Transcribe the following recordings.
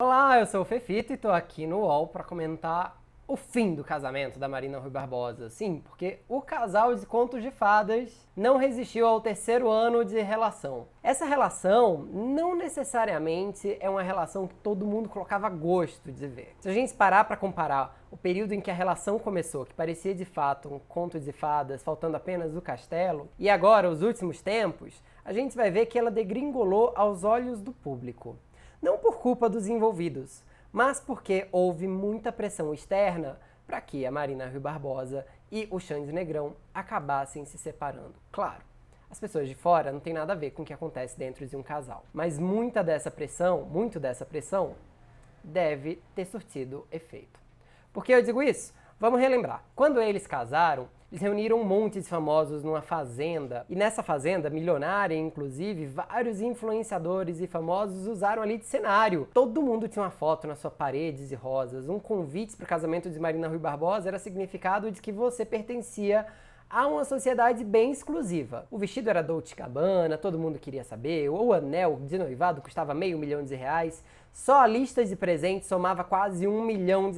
Olá, eu sou o Fefito e tô aqui no UOL para comentar o fim do casamento da Marina Rui Barbosa. Sim, porque o casal de contos de fadas não resistiu ao terceiro ano de relação. Essa relação não necessariamente é uma relação que todo mundo colocava gosto de ver. Se a gente parar para comparar o período em que a relação começou, que parecia de fato um conto de fadas, faltando apenas o castelo, e agora os últimos tempos, a gente vai ver que ela degringolou aos olhos do público. Não por culpa dos envolvidos, mas porque houve muita pressão externa para que a Marina Rui Barbosa e o Xande Negrão acabassem se separando. Claro, as pessoas de fora não tem nada a ver com o que acontece dentro de um casal, mas muito dessa pressão deve ter surtido efeito. Por que eu digo isso? Vamos relembrar. Quando eles casaram, eles reuniram um monte de famosos numa fazenda. E nessa fazenda, milionária inclusive, vários influenciadores e famosos usaram ali de cenário. Todo mundo tinha uma foto nas suas paredes de rosas. Um convite para o casamento de Marina Rui Barbosa era significado de que você pertencia a uma sociedade bem exclusiva. O vestido era Dolce & Gabbana, todo mundo queria saber, o anel de noivado custava R$500 mil. Só a lista de presentes somava quase R$1 milhão.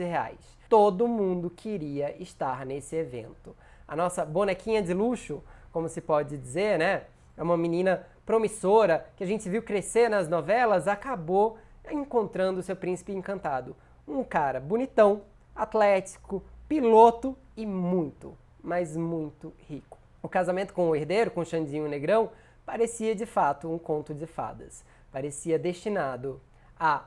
Todo mundo queria estar nesse evento. A nossa bonequinha de luxo, como se pode dizer, né? É uma menina promissora que a gente viu crescer nas novelas, acabou encontrando seu príncipe encantado. Um cara bonitão, atlético, piloto e muito, mas muito rico. O casamento com o herdeiro, com o Xandinho Negrão, parecia de fato um conto de fadas. Parecia destinado a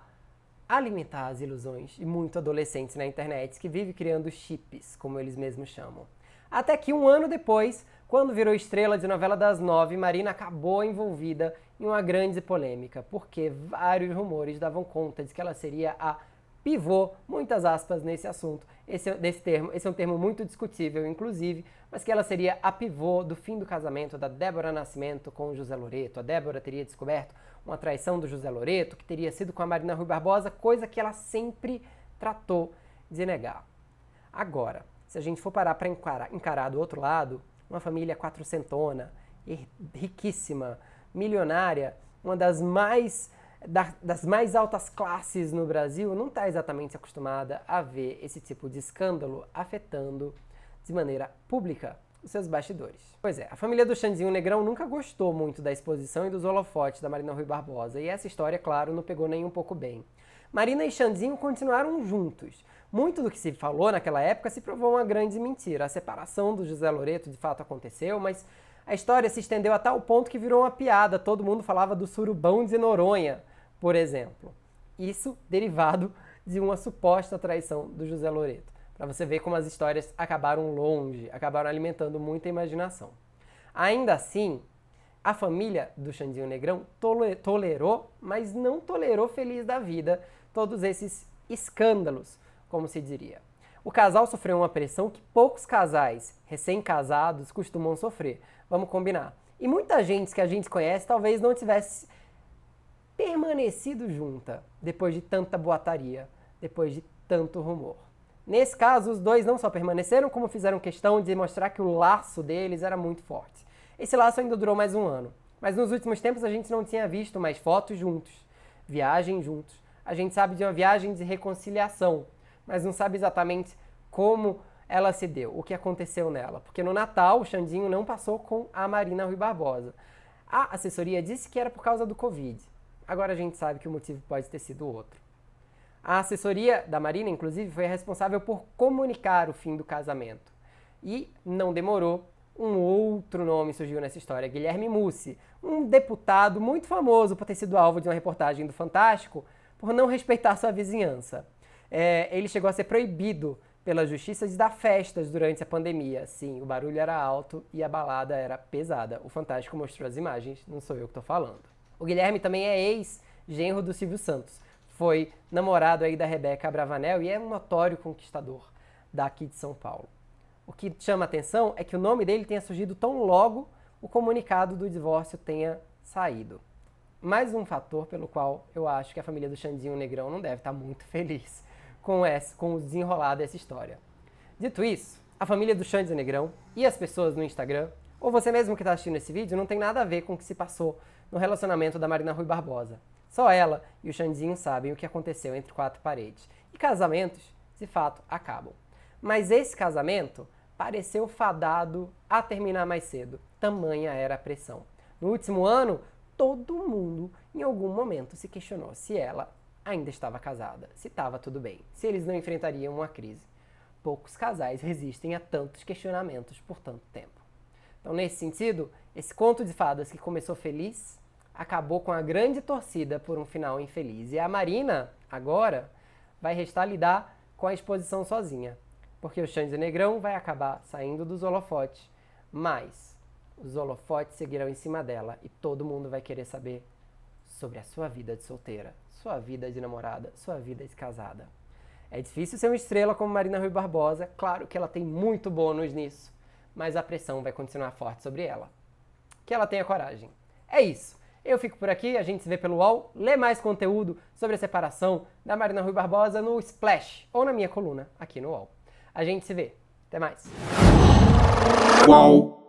alimentar as ilusões de muito adolescentes na internet que vive criando chips, como eles mesmos chamam. Até que um ano depois, quando virou estrela de novela das 9, Marina acabou envolvida em uma grande polêmica, porque vários rumores davam conta de que ela seria a pivô, muitas aspas nesse assunto, esse é um termo muito discutível, inclusive, mas que ela seria a pivô do fim do casamento da Débora Nascimento com o José Loreto. A Débora teria descoberto uma traição do José Loreto, que teria sido com a Marina Rui Barbosa, coisa que ela sempre tratou de negar. Agora, se a gente for parar para encarar do outro lado, uma família quatrocentona, riquíssima, milionária, uma das mais altas classes no Brasil, não está exatamente acostumada a ver esse tipo de escândalo afetando de maneira pública os seus bastidores. Pois é, a família do Xandinho Negrão nunca gostou muito da exposição e dos holofotes da Marina Rui Barbosa, e essa história, claro, não pegou nem um pouco bem. Marina e Xandinho continuaram juntos. Muito do que se falou naquela época se provou uma grande mentira. A separação do José Loreto de fato aconteceu, mas a história se estendeu a tal ponto que virou uma piada. Todo mundo falava do surubão de Noronha, por exemplo. Isso derivado de uma suposta traição do José Loreto. Para você ver como as histórias acabaram longe, acabaram alimentando muita imaginação. Ainda assim, a família do Xandinho Negrão tolerou, mas não tolerou feliz da vida todos esses escândalos, como se diria. O casal sofreu uma pressão que poucos casais recém-casados costumam sofrer. Vamos combinar. E muita gente que a gente conhece talvez não tivesse permanecido junta depois de tanta boataria, depois de tanto rumor. Nesse caso, os dois não só permaneceram, como fizeram questão de mostrar que o laço deles era muito forte. Esse laço ainda durou mais um ano, mas nos últimos tempos a gente não tinha visto mais fotos juntos, viagem juntos. A gente sabe de uma viagem de reconciliação, mas não sabe exatamente como ela se deu, o que aconteceu nela. Porque no Natal, o Xandinho não passou com a Marina Rui Barbosa. A assessoria disse que era por causa do Covid. Agora a gente sabe que o motivo pode ter sido outro. A assessoria da Marina, inclusive, foi a responsável por comunicar o fim do casamento. E não demorou, um outro nome surgiu nessa história, Guilherme Mussi, um deputado muito famoso por ter sido alvo de uma reportagem do Fantástico por não respeitar sua vizinhança. Ele chegou a ser proibido pela justiça de dar festas durante a pandemia. Sim, o barulho era alto e a balada era pesada. O Fantástico mostrou as imagens, não sou eu que estou falando. O Guilherme também é ex-genro do Silvio Santos. Foi namorado aí da Rebeca Abravanel e é um notório conquistador daqui de São Paulo. O que chama atenção é que o nome dele tenha surgido tão logo o comunicado do divórcio tenha saído. Mais um fator pelo qual eu acho que a família do Xandinho Negrão não deve estar muito feliz com o desenrolar dessa história. Dito isso, a família do Xandinho Negrão e as pessoas no Instagram, ou você mesmo que está assistindo esse vídeo, não tem nada a ver com o que se passou no relacionamento da Marina Rui Barbosa. Só ela e o Xandizinho sabem o que aconteceu entre quatro paredes. E casamentos, de fato, acabam. Mas esse casamento pareceu fadado a terminar mais cedo. Tamanha era a pressão. No último ano, todo mundo, em algum momento, se questionou se ela ainda estava casada, se estava tudo bem, se eles não enfrentariam uma crise. Poucos casais resistem a tantos questionamentos por tanto tempo. Então, nesse sentido, esse conto de fadas que começou feliz acabou com a grande torcida por um final infeliz. E a Marina, agora, vai restar lidar com a exposição sozinha, porque o Xande Negrão vai acabar saindo dos holofotes, mas os holofotes seguirão em cima dela e todo mundo vai querer saber sobre a sua vida de solteira, sua vida de namorada, sua vida de casada. É difícil ser uma estrela como Marina Rui Barbosa, claro que ela tem muito bônus nisso, mas a pressão vai continuar forte sobre ela. Que ela tenha coragem. É isso. Eu fico por aqui, a gente se vê pelo UOL, lê mais conteúdo sobre a separação da Marina Rui Barbosa no Splash ou na minha coluna aqui no UOL. A gente se vê. Até mais. UOL.